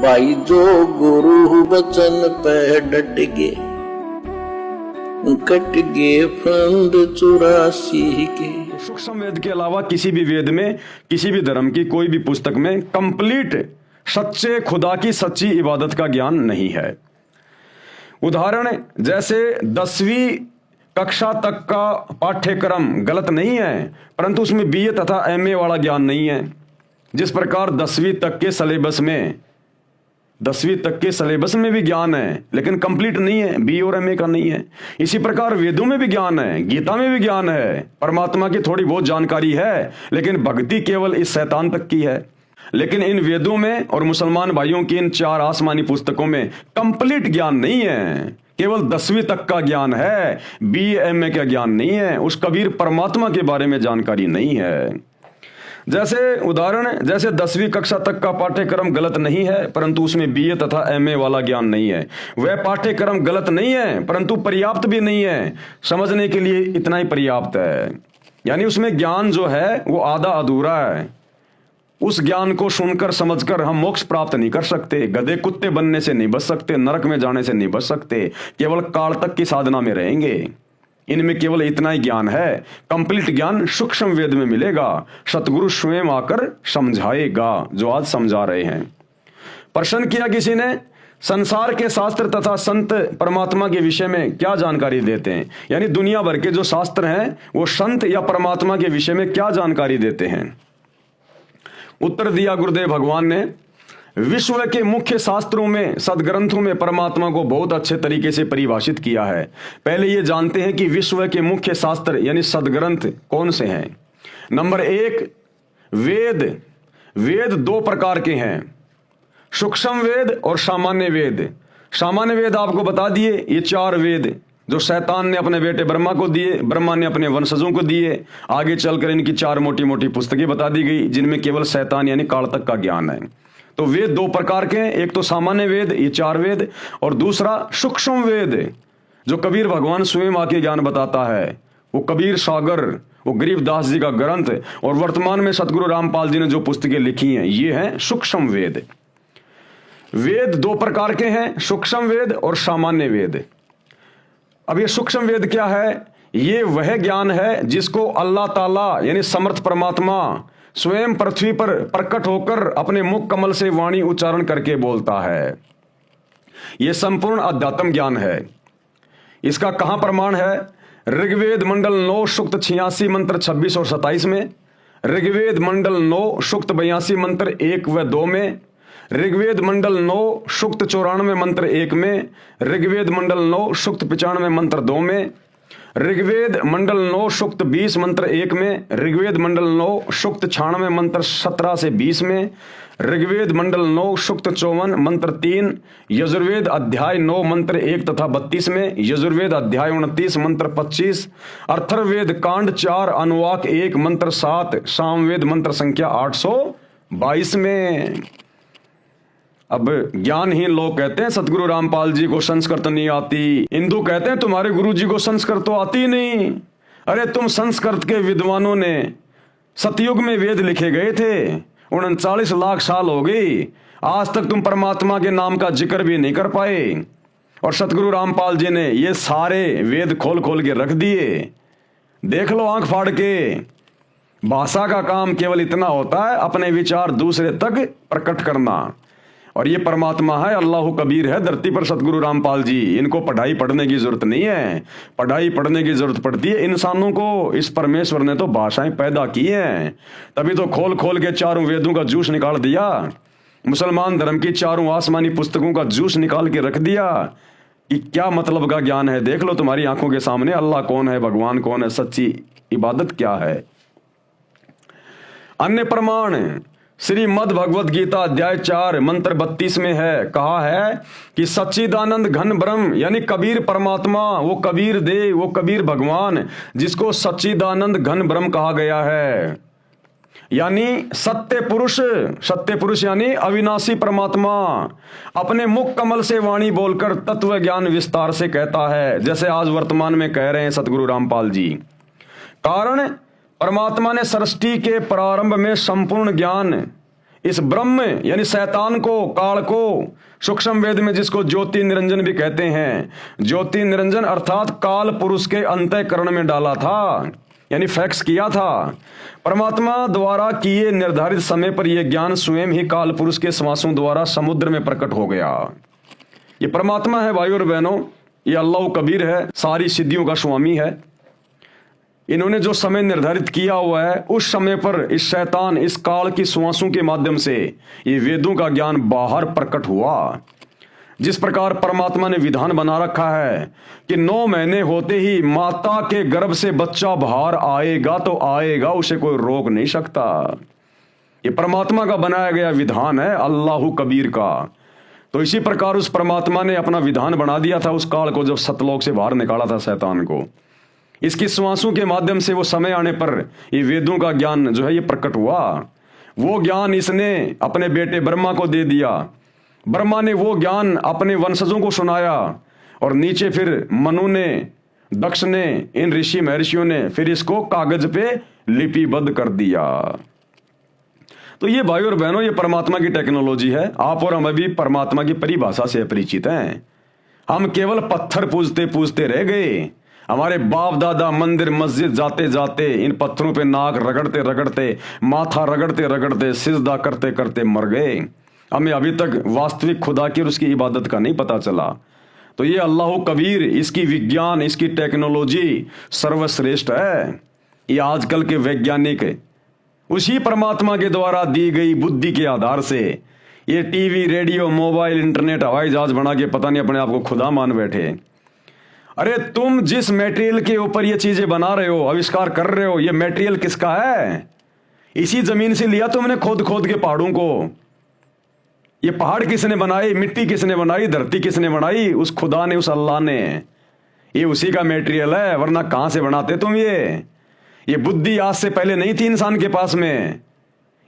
भाई जो गुरु बचन पे डट गे, कट गे फंद 84 के। सूक्ष्म वेद के अलावा किसी भी वेद में, किसी भी धर्म की कोई भी पुस्तक में कंप्लीट सच्चे खुदा की सच्ची इबादत का ज्ञान नहीं है। उदाहरण जैसे 10वीं कक्षा तक का पाठ्यक्रम गलत नहीं है, परंतु उसमें बीए तथा एमए वाला ज्ञान नहीं है। जिस प्रकार 10वीं तक के सिलेबस में भी ज्ञान है, लेकिन कंप्लीट नहीं है, बी और एमए का नहीं है। इसी प्रकार वेदों में भी ज्ञान है, गीता में भी ज्ञान है, परमात्मा की थोड़ी बहुत जानकारी है, लेकिन भक्ति केवल इस शैतान तक की है। लेकिन इन वेदों में और मुसलमान भाइयों की इन 4 आसमानी पुस्तकों में कंप्लीट ज्ञान नहीं है, केवल 10वीं तक का ज्ञान है, बी एमए का ज्ञान नहीं है, उस कबीर परमात्मा के बारे में जानकारी नहीं है। जैसे 10वीं कक्षा तक का पाठ्यक्रम गलत नहीं है, परंतु उसमें बीए तथा एमए वाला ज्ञान नहीं है। वह पाठ्यक्रम गलत नहीं है, परंतु पर्याप्त भी नहीं है, समझने के लिए इतना ही पर्याप्त है। यानी उसमें ज्ञान जो है वो आधा अधूरा है। उस ज्ञान को सुनकर समझकर हम मोक्ष प्राप्त नहीं कर सकते, गधे कुत्ते बनने से नहीं बच सकते, नरक में जाने से नहीं बच सकते, केवल काल तक की साधना में रहेंगे। इनमें केवल इतना ही ज्ञान है। कंप्लीट ज्ञान सूक्ष्म वेद में मिलेगा, सतगुरु स्वयं आकर समझाएगा, जो आज समझा रहे हैं। प्रश्न किया किसी ने, संसार के शास्त्र तथा संत परमात्मा के विषय में क्या जानकारी देते हैं? यानी दुनिया भर के जो शास्त्र हैं वो संत या परमात्मा के विषय में क्या जानकारी देते हैं? उत्तर दिया गुरुदेव भगवान ने, विश्व के मुख्य शास्त्रों में, सदग्रंथों में परमात्मा को बहुत अच्छे तरीके से परिभाषित किया है। पहले ये जानते हैं कि विश्व के मुख्य शास्त्र यानी सदग्रंथ कौन से हैं। नंबर 1, वेद 2 प्रकार के हैं, सूक्ष्म वेद और सामान्य वेद। सामान्य वेद आपको बता दिए, ये 4 वेद जो शैतान ने अपने बेटे ब्रह्मा को दिए, ब्रह्मा ने अपने वंशजों को दिए। आगे चलकर इनकी 4 मोटी मोटी पुस्तकें बता दी गई, जिनमें केवल शैतान यानी काल तक का ज्ञान है। तो वेद 2 प्रकार के हैं, एक तो सामान्य वेद, ये 4 वेद, और दूसरा सूक्ष्म वेद जो कबीर भगवान स्वयं आके ज्ञान बताता है। वो कबीर सागर, वो गरीबदास जी का ग्रंथ, और वर्तमान में सतगुरु रामपाल जी ने जो पुस्तकें लिखी हैं ये हैं सूक्ष्म वेद। वेद 2 प्रकार के हैं, सूक्ष्म वेद और सामान्य वेद। अब ये सूक्ष्म वेद क्या है? ये वह ज्ञान है जिसको अल्लाह ताला यानी समर्थ परमात्मा स्वयं पृथ्वी पर प्रकट होकर अपने मुख कमल से वाणी उच्चारण करके बोलता है। यह संपूर्ण अध्यात्म ज्ञान है। इसका कहां प्रमाण है? ऋग्वेद मंडल 9 सूक्त 86 मंत्र 26 और 27 में, ऋग्वेद मंडल 9 सूक्त 82 मंत्र 1 व 2 में, ऋग्वेद मंडल 9 सूक्त 94 मंत्र 1 में, ऋग्वेद मंडल 9 सूक्त 95 मंत्र 2 में, ऋग्वेद मंडल 9 सूक्त 20 मंत्र 1 में, ऋग्वेद मंडल 9 सूक्त 96 मंत्र 17 से 20 में, ऋग्वेद मंडल 9 सूक्त 54 मंत्र 3, यजुर्वेद अध्याय 9 मंत्र 1 तथा 32 में, यजुर्वेद अध्याय 29 मंत्र 25, अथर्ववेद कांड 4 अनुवाक 1 मंत्र 7, सामवेद मंत्र संख्या 822 में। अब ज्ञानहीन लोग कहते हैं सतगुरु रामपाल जी को संस्कृत नहीं आती, हिंदू कहते हैं तुम्हारे गुरु जी को संस्कृत तो आती नहीं। अरे तुम संस्कृत के विद्वानों ने, सतयुग में वेद लिखे गए थे, 39 लाख साल हो गई, आज तक तुम परमात्मा के नाम का जिक्र भी नहीं कर पाए। और सतगुरु रामपाल जी ने ये सारे वेद खोल खोल के रख दिए। देख लो आंख फाड़ के। भाषा का काम केवल इतना होता है, अपने विचार दूसरे तक प्रकट करना, और ये परमात्मा है, अल्लाह कबीर है धरती पर सतगुरु रामपाल जी। इनको पढ़ाई पढ़ने की जरूरत नहीं है। पढ़ाई पढ़ने की जरूरत पड़ती है इंसानों को। इस परमेश्वर ने तो भाषाएं पैदा की हैं, तभी तो खोल खोल के 4 वेदों का जूस निकाल दिया, मुसलमान धर्म की 4 आसमानी पुस्तकों का जूस निकाल के रख दिया कि क्या मतलब का ज्ञान है। देख लो तुम्हारी आंखों के सामने, अल्लाह कौन है, भगवान कौन है, सच्ची इबादत क्या है। अन्य प्रमाण श्रीमद् भगवद गीता अध्याय 4 मंत्र 32 में है, कहा है कि सच्चिदानंद घन ब्रह्म यानी कबीर परमात्मा, वो कबीर देव, वो कबीर भगवान जिसको सच्चिदानंद घन ब्रह्म कहा गया है, यानी सत्य पुरुष यानी अविनाशी परमात्मा अपने मुख कमल से वाणी बोलकर तत्व ज्ञान विस्तार से कहता है, जैसे आज वर्तमान में कह रहे हैं सतगुरु रामपाल जी। कारण परमात्मा ने सृष्टि के प्रारंभ में संपूर्ण ज्ञान इस ब्रह्म यानी शैतान को, काल को, सूक्ष्म वेद में जिसको ज्योति निरंजन भी कहते हैं, ज्योति निरंजन अर्थात काल पुरुष के अंतःकरण में डाला था, यानी फैक्स किया था। परमात्मा द्वारा किए निर्धारित समय पर यह ज्ञान स्वयं ही काल पुरुष के श्वासों द्वारा समुद्र में प्रकट हो गया। ये परमात्मा है भाई और बहनों, ये अल्लाह कबीर है, सारी सिद्धियों का स्वामी है। इन्होंने जो समय निर्धारित किया हुआ है उस समय पर इस शैतान, इस काल की श्वासों के माध्यम से ये वेदों का ज्ञान बाहर प्रकट हुआ। जिस प्रकार परमात्मा ने विधान बना रखा है कि 9 महीने होते ही माता के गर्भ से बच्चा बाहर आएगा तो आएगा, उसे कोई रोक नहीं सकता। ये परमात्मा का बनाया गया विधान है, अल्लाह कबीर का। तो इसी प्रकार उस परमात्मा ने अपना विधान बना दिया था उस काल को, जब सतलोक से बाहर निकाला था शैतान को। इसकी श्वासों के माध्यम से वो समय आने पर ये वेदों का ज्ञान जो है ये प्रकट हुआ। वो ज्ञान इसने अपने बेटे ब्रह्मा को दे दिया। ब्रह्मा ने वो ज्ञान अपने वंशजों को सुनाया और नीचे फिर मनु ने, दक्ष ने, इन ऋषि महर्षियों ने फिर इसको कागज पे लिपिबद्ध कर दिया। तो ये भाई और बहनों, ये परमात्मा की टेक्नोलॉजी है। आप और हम अभी परमात्मा की परिभाषा से परिचित हैं। हम केवल पत्थर पूजते पूजते रह गए। हमारे बाप दादा मंदिर मस्जिद जाते जाते इन पत्थरों पे नाक रगड़ते रगड़ते, माथा रगड़ते रगड़ते, सिजदा करते करते मर गए। हमें अभी तक वास्तविक खुदा की और उसकी इबादत का नहीं पता चला। तो ये अल्लाह कबीर, इसकी विज्ञान, इसकी टेक्नोलॉजी सर्वश्रेष्ठ है। ये आजकल के वैज्ञानिक उसी परमात्मा के द्वारा दी गई बुद्धि के आधार से ये टीवी, रेडियो, मोबाइल, इंटरनेट, हवाई जहाज बना के पता नहीं अपने आप को खुदा मान बैठे। अरे तुम जिस मटेरियल के ऊपर ये चीजें बना रहे हो, आविष्कार कर रहे हो, ये मटेरियल किसका है? इसी जमीन से लिया तुमने खोद खोद के पहाड़ों को। ये पहाड़ किसने बनाई? मिट्टी किसने बनाई? धरती किसने बनाई? उस खुदा ने, उस अल्लाह ने। ये उसी का मटेरियल है, वरना कहां से बनाते तुम? ये बुद्धि आज से पहले नहीं थी इंसान के पास में।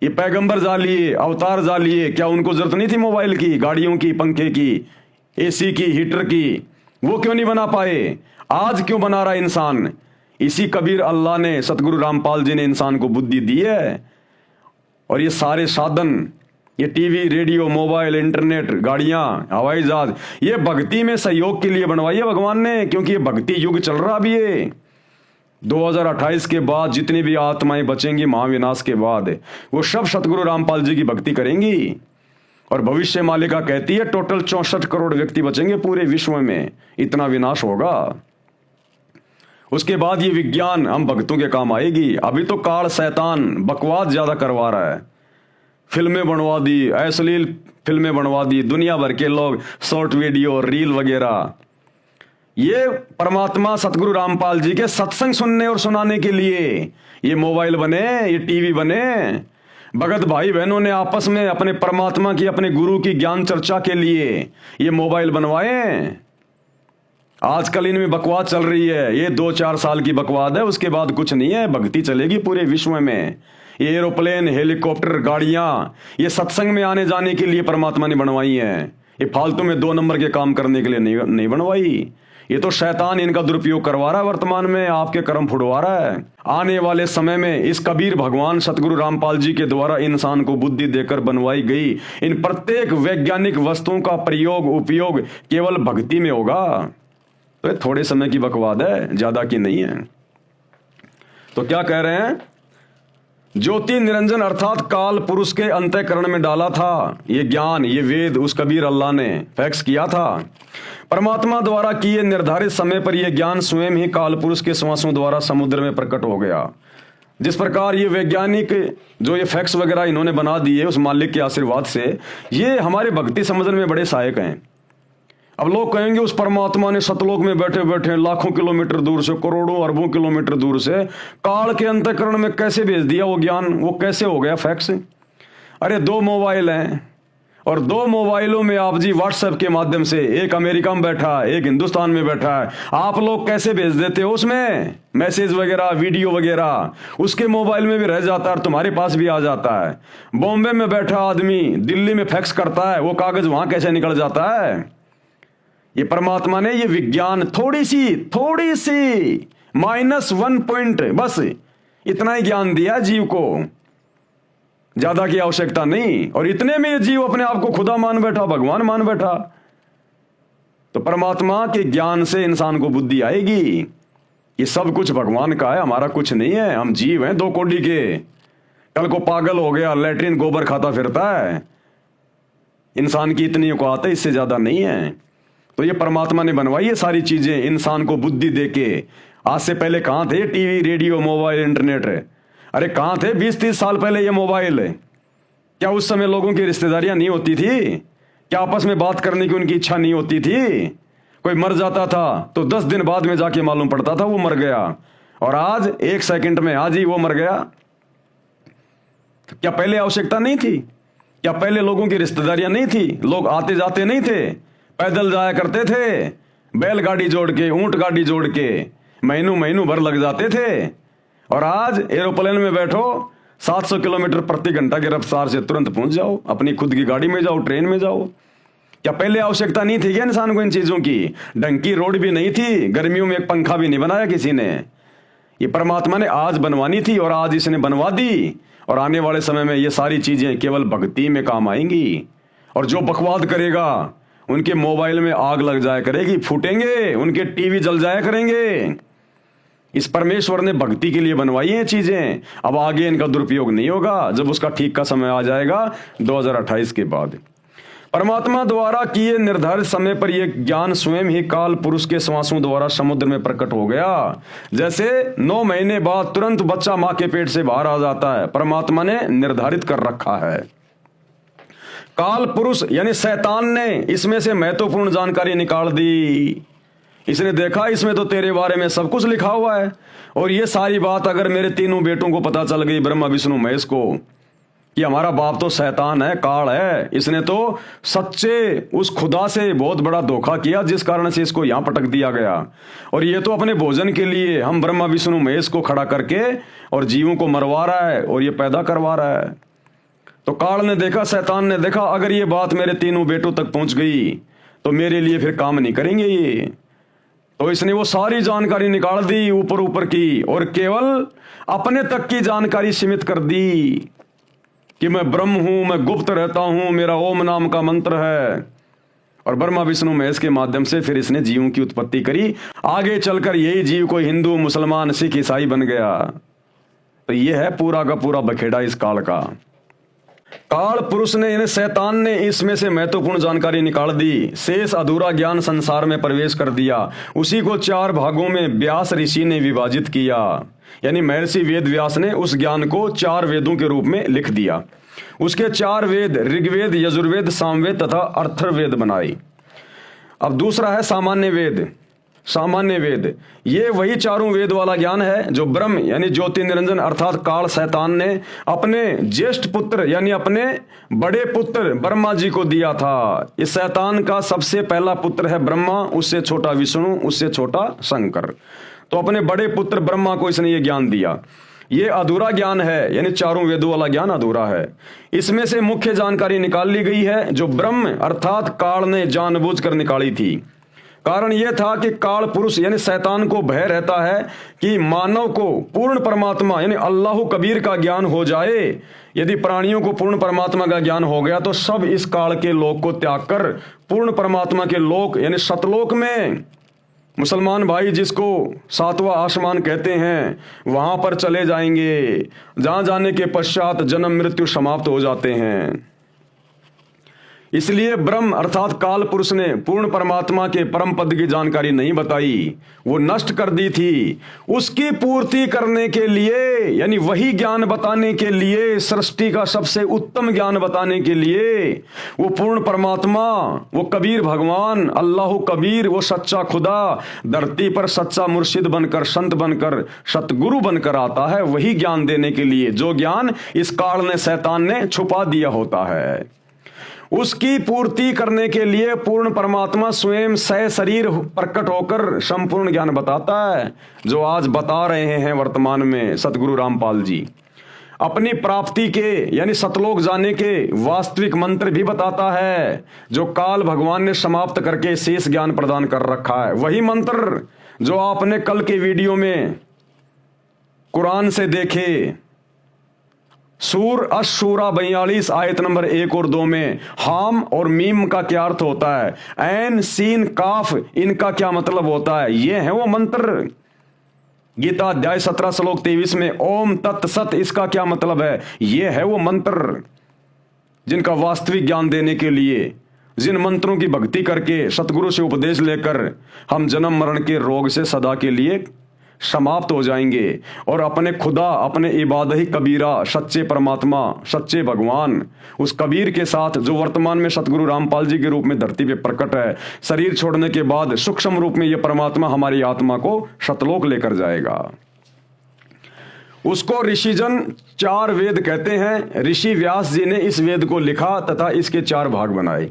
ये पैगंबर जा लिए, अवतार जा लिए, क्या उनको जरूरत नहीं थी मोबाइल की, गाड़ियों की, पंखे की, एसी की, हीटर की? वो क्यों नहीं बना पाए? आज क्यों बना रहा इंसान? इसी कबीर अल्लाह ने, सतगुरु रामपाल जी ने इंसान को बुद्धि दी है। और ये सारे साधन, ये टीवी, रेडियो, मोबाइल, इंटरनेट, गाड़ियां, हवाई जहाज, ये भक्ति में सहयोग के लिए बनवाई है भगवान ने, क्योंकि ये भक्ति युग चल रहा भी है। 2028 के बाद जितनी भी आत्माएं बचेंगी महाविनाश के बाद, वो सब सतगुरु रामपाल जी की भक्ति करेंगी। और भविष्य मालिका कहती है टोटल 64 करोड़ व्यक्ति बचेंगे पूरे विश्व में, इतना विनाश होगा। उसके बाद ये विज्ञान हम भक्तों के काम आएगी। अभी तो काल शैतान बकवास ज्यादा करवा रहा है। फिल्में बनवा दी, अश्लील फिल्में बनवा दी, दुनिया भर के लोग शॉर्ट वीडियो, रील वगैरह। ये परमात्मा सतगुरु रामपाल जी के सत्संग सुनने और सुनाने के लिए ये मोबाइल बने, ये टीवी बने। भगत भाई बहनों ने आपस में अपने परमात्मा की, अपने गुरु की ज्ञान चर्चा के लिए ये मोबाइल बनवाए। आजकल इनमें बकवास चल रही है, ये 2-4 साल की बकवास है, उसके बाद कुछ नहीं है। भक्ति चलेगी पूरे विश्व में। ये एरोप्लेन, हेलीकॉप्टर, गाड़ियां, ये सत्संग में आने जाने के लिए परमात्मा ने बनवाई है। ये फालतू में 2 नंबर के काम करने के लिए नहीं बनवाई। ये तो शैतान इनका दुरुपयोग करवा रहा है, वर्तमान में आपके कर्म फुड़वा रहा है। आने वाले समय में इस कबीर भगवान सतगुरु रामपाल जी के द्वारा इंसान को बुद्धि देकर बनवाई गई इन प्रत्येक वैज्ञानिक वस्तुओं का प्रयोग, उपयोग केवल भक्ति में होगा। तो ये थोड़े समय की बकवाद है, ज्यादा की नहीं है। तो क्या कह रहे हैं? ज्योति निरंजन अर्थात काल पुरुष के अंतःकरण में डाला था ये ज्ञान, ये वेद उस कबीर अल्लाह ने फैक्स किया था। परमात्मा द्वारा किए निर्धारित समय पर यह ज्ञान स्वयं ही काल पुरुष के श्वासों द्वारा समुद्र में प्रकट हो गया। जिस प्रकार ये वैज्ञानिक जो ये फैक्स वगैरह इन्होंने बना दिए उस मालिक के आशीर्वाद से, ये हमारे भक्ति समझने में बड़े सहायक हैं। अब लोग कहेंगे उस परमात्मा ने सतलोक में बैठे बैठे लाखों किलोमीटर दूर से, करोड़ों अरबों किलोमीटर दूर से काल के अंतःकरण में कैसे भेज दिया वो ज्ञान? वो कैसे हो गया फैक्स? अरे 2 मोबाइल हैं और 2 मोबाइलों में आप जी व्हाट्सएप के माध्यम से, एक अमेरिका में बैठा है, एक हिंदुस्तान में बैठा है, आप लोग कैसे भेज देते हो उसमें मैसेज वगैरह, वीडियो वगैरह? उसके मोबाइल में भी रह जाता है और तुम्हारे पास भी आ जाता है। बॉम्बे में बैठा आदमी दिल्ली में फैक्स करता है, वो कागज वहां कैसे निकल जाता है? ये परमात्मा ने ये विज्ञान थोड़ी सी -1 पॉइंट, बस इतना ही ज्ञान दिया जीव को। ज्यादा की आवश्यकता नहीं। और इतने में ये जीव अपने आप को खुदा मान बैठा, भगवान मान बैठा। तो परमात्मा के ज्ञान से इंसान को बुद्धि आएगी ये सब कुछ भगवान का है, हमारा कुछ नहीं है। हम जीव हैं 2 कौड़ी के। कल को पागल हो गया, लैट्रिन गोबर खाता फिरता है, इंसान की इतनी औकात है, इससे ज्यादा नहीं है। तो ये परमात्मा ने बनवाई ये सारी चीजें इंसान को बुद्धि देके। आज से पहले कहां थे टीवी, रेडियो, मोबाइल, इंटरनेट? अरे कहां थे 20-30 साल पहले ये मोबाइल? क्या उस समय लोगों की रिश्तेदारियां नहीं होती थी? क्या आपस में बात करने की उनकी इच्छा नहीं होती थी? कोई मर जाता था तो 10 दिन बाद में जाके मालूम पड़ता था वो मर गया, और आज 1 सेकंड में आज ही वो मर गया। तो क्या पहले आवश्यकता नहीं थी? क्या पहले लोगों की रिश्तेदारियां नहीं थी? लोग आते जाते नहीं थे? पैदल जाया करते थे, बैलगाड़ी जोड़ के, ऊंट गाड़ी जोड़ के महीनों भर लग जाते थे। और आज एरोप्लेन में बैठो, 700 किलोमीटर प्रति घंटा की रफ्तार से तुरंत पहुंच जाओ, अपनी खुद की गाड़ी में जाओ, ट्रेन में जाओ। क्या पहले आवश्यकता नहीं थी क्या इंसान को इन चीजों की? ढंग की रोड भी नहीं थी, गर्मियों में एक पंखा भी नहीं बनाया किसी ने। ये परमात्मा ने आज बनवानी थी और आज इसने बनवा दी। और आने वाले समय में ये सारी चीजें केवल भक्ति में काम आएंगी। और जो बकवाद करेगा उनके मोबाइल में आग लग जाया करेगी, फूटेंगे, उनके टीवी जल जाया करेंगे। इस परमेश्वर ने भक्ति के लिए बनवाई है चीजें। अब आगे इनका दुरुपयोग नहीं होगा, जब उसका ठीक का समय आ जाएगा 2028 के बाद। परमात्मा द्वारा किए निर्धारित समय पर यह ज्ञान स्वयं ही काल पुरुष के श्वासों द्वारा समुद्र में प्रकट हो गया। जैसे 9 महीने बाद तुरंत बच्चा मां के पेट से बाहर आ जाता है, परमात्मा ने निर्धारित कर रखा है। काल पुरुष यानी शैतान ने इसमें से महत्वपूर्ण जानकारी निकाल दी। इसने देखा इसमें तो तेरे बारे में सब कुछ लिखा हुआ है, और ये सारी बात अगर मेरे तीनों बेटों को पता चल गई, ब्रह्मा विष्णु महेश को, कि हमारा बाप तो शैतान है, काल है, इसने तो सच्चे उस खुदा से बहुत बड़ा धोखा किया जिस कारण से इसको यहां पटक दिया गया, और ये तो अपने भोजन के लिए हम ब्रह्मा विष्णु महेश को खड़ा करके और जीवों को मरवा रहा है और ये पैदा करवा रहा है। तो काल ने देखा, शैतान ने देखा, अगर ये बात मेरे तीनों बेटों तक पहुंच गई तो मेरे लिए फिर काम नहीं करेंगे ये। तो इसने वो सारी जानकारी निकाल दी ऊपर ऊपर की, और केवल अपने तक की जानकारी सीमित कर दी कि मैं ब्रह्म हूं, मैं गुप्त रहता हूं, मेरा ओम नाम का मंत्र है। और ब्रह्मा विष्णु महेश के माध्यम से फिर इसने जीवों की उत्पत्ति करी। आगे चलकर यही जीव कोई हिंदू, मुसलमान, सिख, ईसाई बन गया। तो ये है पूरा का पूरा बखेड़ा इस काल का। काल पुरुष ने यानी शैतान ने इसमें से महत्वपूर्ण जानकारी निकाल दी, शेष अधूरा ज्ञान संसार में प्रवेश कर दिया। उसी को 4 भागों में व्यास ऋषि ने विभाजित किया, यानी महर्षि वेद व्यास ने उस ज्ञान को 4 वेदों के रूप में लिख दिया। उसके 4 वेद ऋग्वेद, यजुर्वेद, सामवेद तथा अथर्ववेद बनाई। अब दूसरा है सामान्य वेद। सामान्य वेद ये वही 4 वेद वाला ज्ञान है जो ब्रह्म यानी ज्योति निरंजन अर्थात काल शैतान ने अपने ज्येष्ठ पुत्र यानी अपने बड़े पुत्र ब्रह्मा जी को दिया था। इस शैतान का सबसे पहला पुत्र है ब्रह्मा, उससे छोटा विष्णु, उससे छोटा शंकर। तो अपने बड़े पुत्र ब्रह्मा को इसने ये ज्ञान दिया। ये अधूरा ज्ञान है, यानी 4 वेदों वाला ज्ञान अधूरा है। इसमें से मुख्य जानकारी निकाल ली गई है जो ब्रह्म अर्थात काल ने जानबूझकर निकाली थी। कारण यह था कि काल पुरुष यानी शैतान को भय रहता है कि मानव को पूर्ण परमात्मा यानी अल्लाह कबीर का ज्ञान हो जाए। यदि प्राणियों को पूर्ण परमात्मा का ज्ञान हो गया तो सब इस काल के लोक को त्याग कर पूर्ण परमात्मा के लोक यानी सतलोक में, मुसलमान भाई जिसको 7वां आसमान कहते हैं, वहां पर चले जाएंगे, जहां जाने के पश्चात जन्म मृत्यु समाप्त हो जाते हैं। इसलिए ब्रह्म अर्थात काल पुरुष ने पूर्ण परमात्मा के परम पद की जानकारी नहीं बताई, वो नष्ट कर दी थी। उसकी पूर्ति करने के लिए यानी वही ज्ञान बताने के लिए, सृष्टि का सबसे उत्तम ज्ञान बताने के लिए वो पूर्ण परमात्मा, वो कबीर भगवान, अल्लाह कबीर, वो सच्चा खुदा धरती पर सच्चा मुर्शिद बनकर, संत बनकर, सतगुरु बनकर आता है वही ज्ञान देने के लिए जो ज्ञान इस काल ने, शैतान ने छुपा दिया होता है। उसकी पूर्ति करने के लिए पूर्ण परमात्मा स्वयं सह शरीर प्रकट होकर संपूर्ण ज्ञान बताता है, जो आज बता रहे हैं वर्तमान में सतगुरु रामपाल जी। अपनी प्राप्ति के यानी सतलोक जाने के वास्तविक मंत्र भी बताता है जो काल भगवान ने समाप्त करके शेष ज्ञान प्रदान कर रखा है। वही मंत्र जो आपने कल के वीडियो में कुरान से देखे, सूर अशूरा 42 आयत नंबर 1 और 2 में हाम और मीम का क्या अर्थ होता है, ऐन सीन काफ इनका क्या मतलब होता है, ये है वो मंत्र। गीता अध्याय 17 श्लोक 23 में ओम तत् सत इसका क्या मतलब है, ये है वो मंत्र जिनका वास्तविक ज्ञान देने के लिए, जिन मंत्रों की भक्ति करके सतगुरु से उपदेश लेकर हम जन्म मरण के रोग से सदा के लिए समाप्त हो जाएंगे और अपने खुदा, अपने इबाद ही कबीरा, सच्चे परमात्मा, सच्चे भगवान, उस कबीर के साथ जो वर्तमान में सतगुरु रामपाल जी के रूप में धरती पे प्रकट है, शरीर छोड़ने के बाद सूक्ष्म रूप में यह परमात्मा हमारी आत्मा को सतलोक लेकर जाएगा। उसको ऋषिजन 4 वेद कहते हैं। ऋषि व्यास जी ने इस वेद को लिखा तथा इसके 4 भाग बनाए।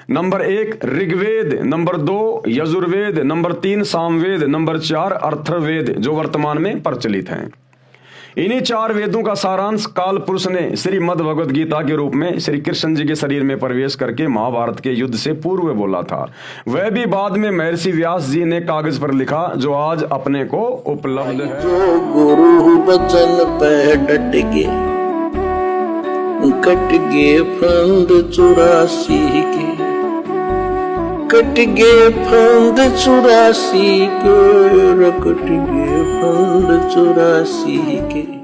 Number 1 Rigveda, number 2 Yajurveda, number 3 Samaveda, number 4 Atharvaveda जो वर्तमान में प्रचलित हैं। इन्हीं 4 वेदों का सारांश काल पुरुष ने श्रीमद् भगवद गीता के रूप में श्री कृष्ण जी के शरीर में प्रवेश करके महाभारत के युद्ध से पूर्व बोला था। वह भी बाद में महर्षि व्यास जी ने कागज पर लिखा जो आज अपने को उपलब्ध है। जो गुरु बचन पे डट गए, कट गए फंद 84 के, कट गए फंद 84 के, कट गए फंद 84 के।